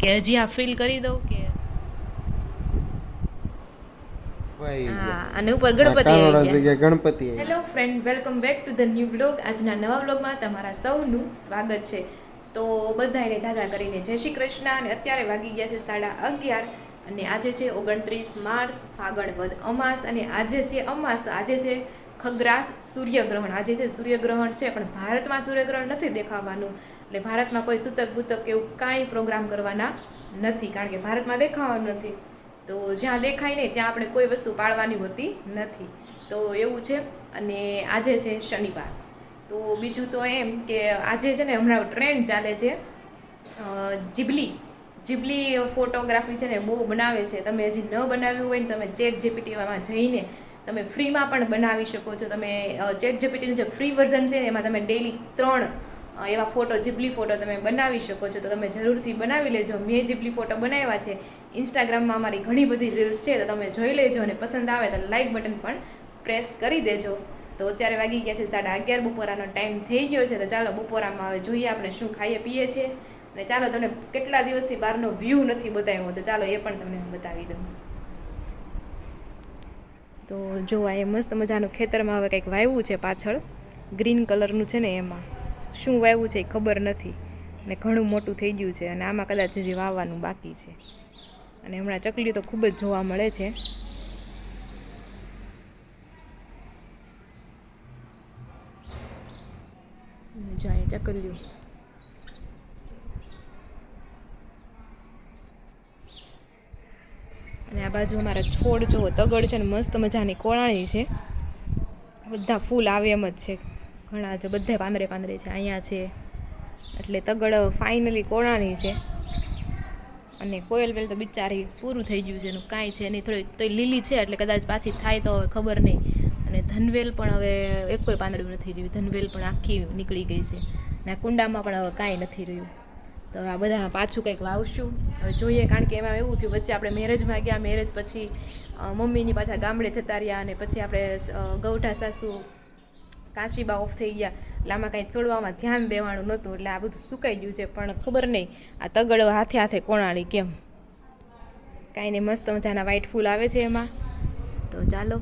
કે હજી આ ફીલ કરી દઉં કે અને ઉપર Ganpati. Hello friend, welcome back to the new blog. આજના નવા બ્લોગમાં તમારા સૌનું સ્વાગત છે. તો બધાને તાજા કરીને જય શ્રી કૃષ્ણ. અને અત્યારે વાગી ગયા છે 11:30 અને આજે છે 29 માર્ચ, ફાગણ વદ અમાસ. અને આજે છે અમાસ, તો આજે છે ખગ્રાસ સૂર્યગ્રહણ. આજે છે સૂર્યગ્રહણ છે, પણ ભારતમાં સૂર્યગ્રહણ નથી દેખાવાનું. એટલે ભારતમાં કોઈ સૂતક બૂતક એવું કાંઈ પ્રોગ્રામ કરવાના નથી, કારણ કે ભારતમાં દેખાવાનું નથી. તો જ્યાં દેખાય નહીં ત્યાં આપણે કોઈ વસ્તુ પાળવાની હોતી નથી. તો એવું છે. અને આજે છે શનિવાર. તો બીજું તો એમ કે આજે છે ને હમણાં ટ્રેન્ડ ચાલે છે જીબલી ફોટોગ્રાફી છે ને બહુ બનાવે છે. તમે હજી ન બનાવ્યું હોય ને તમે ChatGPTમાં જઈને તમે ફ્રીમાં પણ બનાવી શકો છો. તમે ChatGPTનું જે ફ્રી વર્ઝન છે ને એમાં તમે ડેઈલી 3 એવા જીબલી ફોટો તમે બનાવી શકો છો. તો તમે જરૂરથી બનાવી લેજો. મેં જીબલી ફોટો બનાવ્યા છે. ઇન્સ્ટાગ્રામમાં અમારી ઘણી બધી રીલ્સ છે, તો તમે જોઈ લેજો. અને પસંદ આવે તો લાઈક બટન પણ પ્રેસ કરી દેજો. તો અત્યારે વાગી ગયા છે 11:30, બપોરાનો ટાઈમ થઈ ગયો છે. તો ચાલો બપોરામાં હવે જોઈએ આપણે શું ખાઈએ પીએ છીએ. અને ચાલો તમને કેટલા દિવસથી બહારનો વ્યૂ નથી બતાવ્યો, તો ચાલો એ પણ તમને બતાવી દઉં. તો જો આ એ મસ્ત મજાનું ખેતરમાં હવે કંઈક વાવ્યું છે પાછળ, ગ્રીન કલરનું છે ને. એમાં શું વાવ્યું છે એ ખબર નથી, અને ઘણું મોટું થઈ ગયું છે. અને આમાં કદાચ હજી વાવવાનું બાકી છે. અને હમણાં ચકલી તો ખૂબ જ જોવા મળે છે. જાય ચકલીઓ. અને આ બાજુ અમારા છોડ જુઓ, તગડ છે ને મસ્ત મજાની કોળાણી છે. બધા ફૂલ આવે એમ જ છે, ઘણા છે, બધા પાંદરે છે. અહીંયા છે એટલે તગડ ફાઇનલી કોળાણી છે. અને કોયલ વેલ તો બિચારી પૂરું થઈ ગયું છે, એનું કાંઈ છે નહીં. થોડી તો લીલી છે એટલે કદાચ પાછી થાય તો હવે ખબર નહીં. અને ધનવેલ પણ હવે એક કોઈ પાંદડું નથી રહ્યું. ધનવેલ પણ આખી નીકળી ગઈ છે. અને આ કુંડામાં પણ હવે કાંઈ નથી રહ્યું. તો આ બધા પાછું કંઈક વાવશું હવે જોઈએ. કારણ કે એમાં એવું થયું, વચ્ચે આપણે મેરેજમાં ગયા, મેરેજ પછી મમ્મીની પાછા ગામડે જતા રહ્યા. અને પછી આપણે ગૌઠા સાસુ કાશીબા ઓફ થઈ ગયા. એટલે આમાં કાંઈ છોડવામાં ધ્યાન દેવાનું નહોતું, એટલે આ બધું સુકાઈ ગયું છે. પણ ખબર નહીં આ તગડ હાથે હાથે કોણાળી કેમ. કાંઈ નહીં, મસ્ત મજાના વ્હાઈટ ફૂલ આવે છે એમાં. તો ચાલો.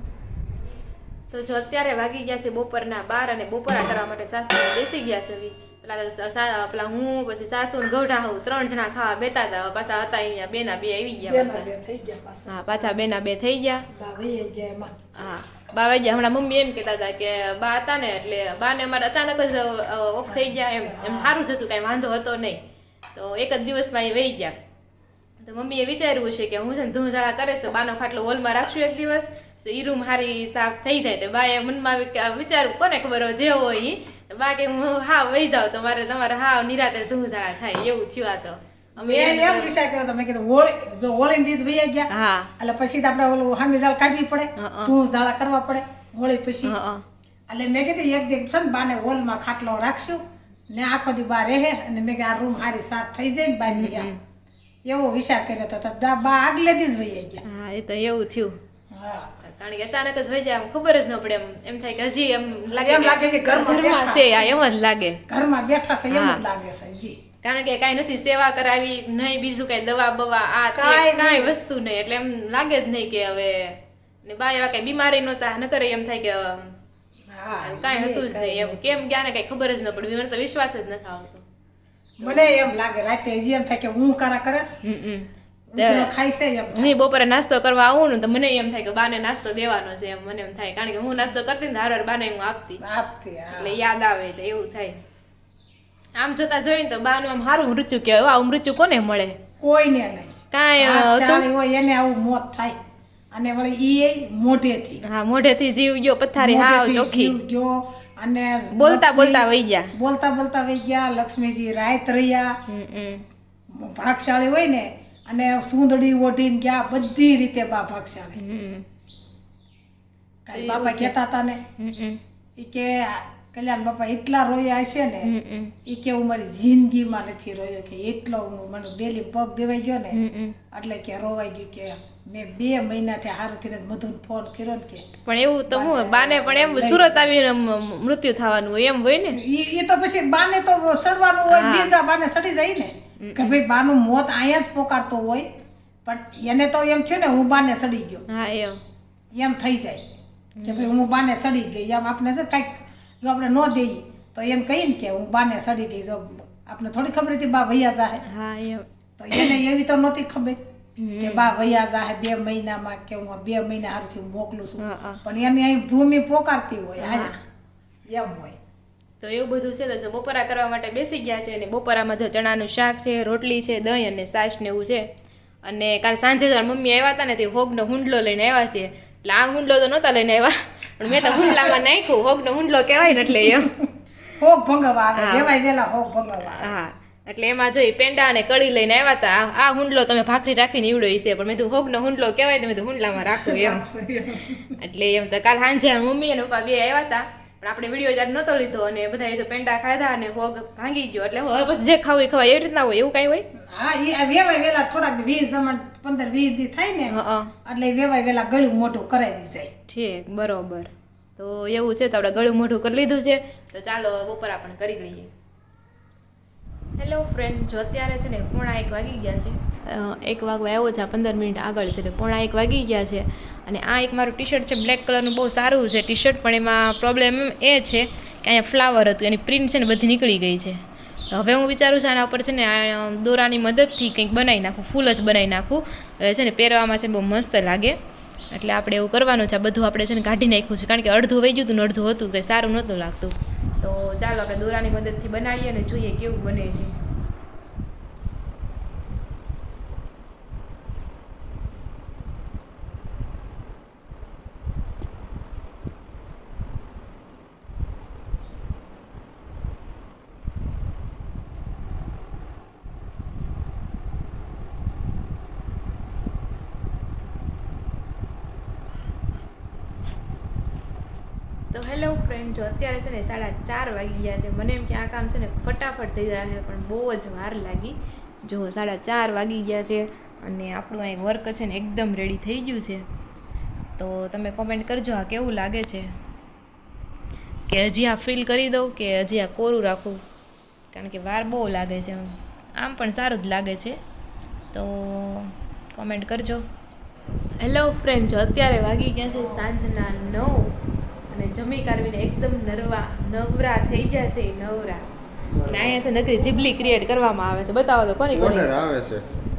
તો જો અત્યારે વાગી ગયા છે બપોરના 12 અને બપોરા કરવા માટે સાસુ બેસી ગયા છે. પેલા હું પછી સાસુ ને ગૌઢા હું 3 જણા ખાવા બેતા હતા. પાછા હતા અહીંયા બેના 2 આવી ગયા. હા, પાછા બેના 2 થઈ ગયા. હા, 12 વાગ્યા. હમણાં મમ્મી એમ કહેતા હતા કે બા હતા ને, એટલે બાને અમારે અચાનક જ ઓફ થઈ ગયા. એમ સારું જ હતું, કાંઈ વાંધો હતો નહીં. તો એક જ દિવસમાં એ વહી ગયા. તો મમ્મીએ વિચાર્યું છે કે હું છે ને ધૂંઝાળા કરે છે, બાનો ખાટલો હોલમાં રાખશું એક દિવસ, તો ઈ રૂમ હારી સાફ થઈ જાય. તો બાએ મનમાં વિચાર્યું, કોને ખબર જે હોય ઈ. બા કે હું હા વહી જાવ તો તમારે હા નિરાતે ધૂંઝાળા થાય. એવું થયું. આ તો અમે એમ વિચાર કર્યો, તમે કીધું હોળી જો હોળી દીધ વહી ગયા. હા, એટલે પછી તો આપણે ઓલું હામી ઝાળ કાઢવી પડે, ધૂંઝાળા કરવા પડે હોળી પછી. એટલે મેં કીધું એક દિવસ છે ને બાને હોલમાં ખાટલો રાખશું ને આખો દી બા રહે. અને મેં કે આ રૂમ હારી સાફ થઈ જાય ને બાની ગયા, એવો વિચાર કર્યો હતો. બા આગલે દી જ વહી ગયા. હા, એ તો એવું થયું. હા, કારણ કે અચાનક જ વહી જાય, ખબર જ ન પડે. એમ થાય કે હજી એમ લાગે છે ઘરમાં છે. એમ જ લાગે, ઘરમાં બેઠા છે એમ જ લાગે છે જી. કારણ કે કાંઈ નથી સેવા કરાવી નહીં, બીજું કાંઈ દવા બવા આ કાંઈ વસ્તુ નહીં. એટલે એમ લાગે જ નહીં કે હવે ને બા એવા કાંઈ બીમારી નહોતા ન કરે. એમ થાય કે કાંઈ હતું જ નહીં. એમ કેમ ગયા ને કાંઈ ખબર જ ન પડી. મને તો વિશ્વાસ જ નથી આવતો. મને એમ લાગે રાતે હજી એમ થાય કે હું કારા કરસ. હું બપોરે નાસ્તો કરવા આવું ને તો મને એમ થાય કે બાને નાસ્તો દેવાનો છે. એમ મને એમ થાય, કારણ કે હું નાસ્તો કરતી ને હાર બાને હું આપતી, એટલે યાદ આવે. તો એવું થાય. આમ જોતા જોઈને તો બાનું આમ સારું મૃત્યુ કહેવાય. આવું મૃત્યુ કોને મળે? કોઈને નહીં. કાંઈ હોય એને આવું મોત થાય. અને વળી ઈ મોઢેથી, હા, મોઢેથી જીવ ગયો, પથારી હાવ ચોખ્ખી ગયો. અને બોલતા બોલતા વહી ગયા. બોલતા વહી ગયા. લક્ષ્મીજી રાત રહ્યા. ભાગશાળી હોય ને, અને સુંદડી ઓઢીને ગયા. બધી રીતે બા ભાગશાળી. કાલે બાપા કહેતા હતા ને કે કલ્યાણ બાપા એટલા રોયા હશે ને, એ કે હું મારી જિંદગીમાં નથી રોયો. કે એટલો મને ડેલી પગ દેવાઈ ગયો ને, એટલે કે રોવાઈ ગયું. કે મેં 2 મહિનાથી હારું થઈને મધુને ફોન કર્યો ને. કે પણ એવું તો હું બાને પણ એમ સુરત આવીને મૃત્યુ થવાનું હોય એમ હોય ને. એ તો પછી બાને તો સડવાનું હોય, બીજા બાને સડી જાય ને. કે ભાઈ બાનું મોત અહીંયા જ પોકારતો હોય, પણ એને તો એમ છે ને હું બાને સડી ગયો, હા એમ થઈ જાય કે ભાઈ હું બાને સડી ગઈ. એમ આપણે છે કાંઈક જો આપણે ન દઈએ તો એમ કહીએ ને કે હું બાને સડી ગઈ, જો આપણે થોડી ખબર હતી બા વૈયા જાહે, હા એમ તો એને એવી તો નહોતી ખબર કે બા વૈયા જાહે 2 મહિનામાં, કે હું 2 મહિના હારથી હું મોકલું છું, પણ એને અહીં ભૂમિ પોકારતી હોય એમ હોય. તો એવું બધું છે. તો બપોરા કરવા માટે બેસી ગયા છે, અને બપોરામાં જો ચણાનું શાક છે, રોટલી છે, દહીં અને છાશ ને એવું છે. અને કાલ સાંજે તો મમ્મી આવ્યા હતા ને તે હોગનો હુંડલો લઈને આવ્યા છે. એટલે આ હુંડલો તો નહોતા લઈને આવ્યા, પણ મેં તો હુંડલામાં નાખ્યું, હોગનો હુંડલો કહેવાય ને એટલે એમ હોગ ભંગવા આવે, વેવાય વેલા હોગ ભંગવા. હા, એટલે એમાં જોઈ પેંડા અને કળી લઈને આવ્યા હતા. આ હુંડલો તમે ભાખરી રાખીને ઈવડો છે, પણ મેં તો હોગનો હુંડલો કહેવાય તો મેં તો હુંડલામાં રાખું એમ. એટલે એમ તો કાલ સાંજે મમ્મી અને પપ્પા બે આવ્યા હતા, પણ આપણે વિડીયો જ્યારે નહોતો લીધો, અને બધા જો પેંડા ખાધા અને હોગ ભાંગી ગયો. એટલે હવે પછી જે ખાવું એ ખવાય, એવી રીતના હોય, એવું કાંઈ હોય? હા, એ વેવાય વેલા થોડાક 15-20 દી થાય ને એટલે વેવાય વેલા ગળું મોઢું કરાવી જાય. ઠીક, બરોબર. તો એવું છે, તો આપણે ગળું મોઢું કરી લીધું છે. તો ચાલો બપોરા પણ કરી લઈએ. હેલો ફ્રેન્ડ, જો અત્યારે છે ને 1:45 વાગી ગયા છે. 1 વાગવા આવ્યો છે, 15 મિનિટ આગળ છે, એટલે 1:45 વાગી ગયા છે. અને આ એક મારું ટી શર્ટ છે, બ્લેક કલરનું, બહુ સારું છે ટી શર્ટ, પણ એમાં પ્રોબ્લેમ એ છે કે અહીંયા ફ્લાવર હતું, એની પ્રિન્ટ છે ને બધી નીકળી ગઈ છે. તો હવે હું વિચારું છું આના ઉપર છે ને આ દોરાની મદદથી કંઈક બનાવી નાખું, ફૂલ જ બનાવી નાખું, એટલે છે ને પહેરવામાં છે ને બહુ મસ્ત લાગે. એટલે આપણે એવું કરવાનું છે. આ બધું આપણે છે ને કાઢી નાખ્યું છે, કારણ કે અડધું વહી ગયું હતું ને અડધું હતું, કંઈ સારું નહોતું લાગતું. તો ચાલો આપણે દોરાની મદદથી બનાવીએ અને જોઈએ કેવું બને છે. તો હેલો ફ્રેન્ડ, જો અત્યારે છે ને 4:30 વાગી ગયા છે. મને એમ કે આ કામ છે ને ફટાફટ થઈ જાય છે, પણ બહુ જ વાર લાગી. જો 4:30 વાગી ગયા છે, અને આપણું અહીં વર્ક છે ને એકદમ રેડી થઈ ગયું છે. તો તમે કોમેન્ટ કરજો આ કેવું લાગે છે, કે હજી આ ફિલ કરી દઉં કે હજી આ કોરું રાખું, કારણ કે વાર બહુ લાગે છે. આમ પણ સારું જ લાગે છે, તો કોમેન્ટ કરજો. હેલો ફ્રેન્ડ, જો અત્યારે વાગી ગયા છે સાંજના 9, અને જમી કાઢવીને એકદમ નવરા થઈ ગયા છે. નવરા અને અહીંયા છે નકરી જીબલી ક્રિએટ કરવામાં આવે છે. બતાવો તો કોની કોની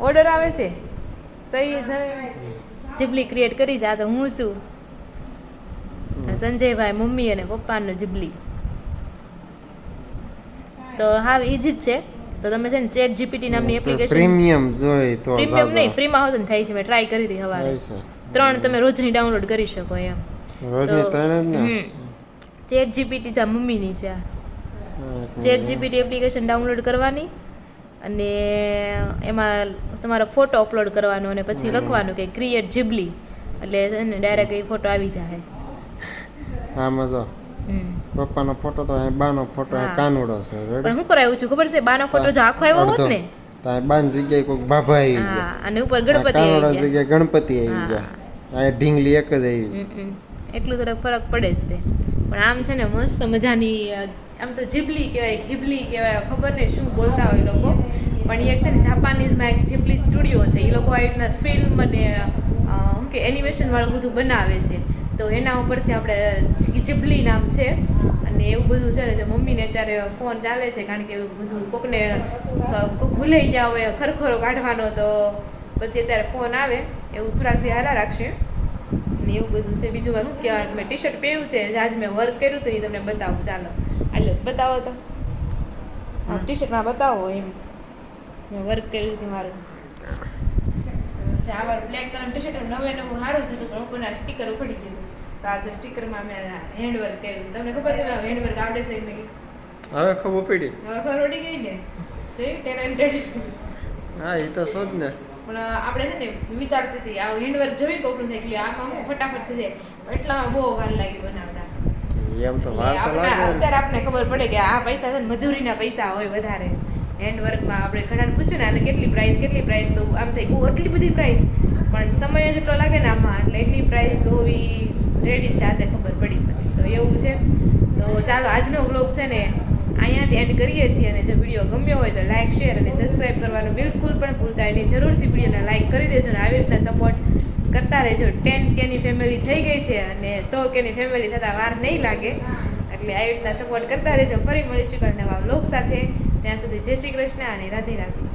ઓર્ડર આવે છે? તો એ જીબલી ક્રિએટ કરી છે. આ તો હું છું, સંજયભાઈ, મમ્મી અને પપ્પાનો જીબલી. તો હા, ઈજી જ છે. તો તમે છે ને ચેટ જીપીટી નામની એપ્લિકેશન, પ્રીમિયમ જોઈ તો પ્રીમિયમ નહીં, ફ્રીમાં હોત ને થાય છે. મેં ટ્રાય કરી હતી સવારે, 3 તમે રોજની ડાઉનલોડ કરી શકો એમ. રોજની 3 જ ને. ચેટ જીપીટી જા મમ્મીની છે. ચેટ જીપીટી એપ્લિકેશન ડાઉનલોડ કરવાની, અને એમાં તમારો ફોટો અપલોડ કરવાનો, અને પછી લખવાનું કે ક્રિએટ જીબલી, એટલે ડાયરેક્ટ એ ફોટો આવી જાય. હા, મજા. પપ્પાનો ફોટો તો અહીં બાનો ફોટો અહીં કાનુડો છે. પણ હું કરાયું છું ખબર છે? બાનો ફોટો જો આખો આવ્યો હોત ને, તો બાન જગ્યાએ કોઈક બાબા આવી ગયા, અને ઉપર ગણપતિ કાનુડા જગ્યાએ ગણપતિ આવી ગયા, આ ઢીંગલી એક જ આવી. એટલું થોડોક ફરક પડે જ તે. પણ આમ છે ને મસ્ત મજાની, આમ તો જીબલી કહેવાય, ઘીબલી કહેવાય, ખબર નહીં શું બોલતા હોય લોકો, પણ એ છે ને જાપાનીઝમાં એક જીબલી સ્ટુડિયો છે. એ લોકો આવી રીતના ફિલ્મ અને શું કે એનિમેશન વાળું બધું બનાવે છે. તો એના ઉપરથી આપણે જીબલી નામ છે. અને એવું બધું છે ને, જે મમ્મીને અત્યારે ફોન ચાલે છે, કારણ કે એવું બધું કોકને ભૂલાઈ ગયા હોય ખરખરો કાઢવાનો, તો પછી અત્યારે ફોન આવે, એવું થોડાક દી હાલા રાખશે. અને એવું બધું છે. બીજું શું કહેવાનું, મેં ટી શર્ટ પહેર્યું છે, આજ મેં વર્ક કર્યું હતું, એ તમને બતાવું. ચાલો હાલો બતાવો તો, હા ટી-શર્ટમાં બતાવો. એમ મેં વર્ક કર્યું છે મારું. આ મારું બ્લેક કલર ટી-શર્ટ નવું સારું જ હતું, પણ ઉપરના સ્ટીકર ઉખડી ગયું. તો આજે સ્ટીકરમાં મેં હેન્ડવર્ક કર્યું. તમને ખબર છે હેન્ડવર્ક આવડે છે કે નહીં? હવે ખબર પડી. હવે ખબર પડી ગઈ ને, જોયું ટેલેન્ટેડ. હા, એ તો શું જ ને. પણ આપણે છે ને વિચારતી હતી આ હેન્ડવર્ક જોઈ કોકનું થાય એટલે આમાં હું ફટાફટ થઈ જાય, એટલામાં બહુ વાર લાગી બનાવતા. એમ તો વાર તો લાગે. અત્યારે આપણને ખબર પડે કે આ પૈસા છે ને મજૂરીના પૈસા હોય વધારે. હેન્ડવર્કમાં આપણે ઘણાને પૂછ્યું ને આને કેટલી પ્રાઇસ, તો આમ થાય બહુ એટલી બધી પ્રાઇસ, પણ સમય જ એટલો લાગે ને આમાં, એટલે એટલી પ્રાઇસ હોવી રેડી છે. આજે ખબર પડી મને. તો એવું છે. તો ચાલો આજનો વ્લોગ છે ને અહીંયા જ એડ કરીએ છીએ. અને જો વિડીયો ગમ્યો હોય તો લાઇક શેર અને સબસ્ક્રાઈબ કરવાનું બિલકુલ પણ ભૂલતા નહીં. જરૂરથી વિડીયોને લાઇક કરી દેજો અને આવી રીતના સપોર્ટ કરતા રહેજો. 10K ની ફેમિલી થઈ ગઈ છે અને 100K ની ફેમિલી થતાં વાર નહીં લાગે. એટલે આવી રીતના સપોર્ટ કરતા રહેજો. ફરી મળીશું કાલે નવા વ્લોગ સાથે. ત્યાં સુધી જય શ્રી કૃષ્ણ અને રાધે રાધે.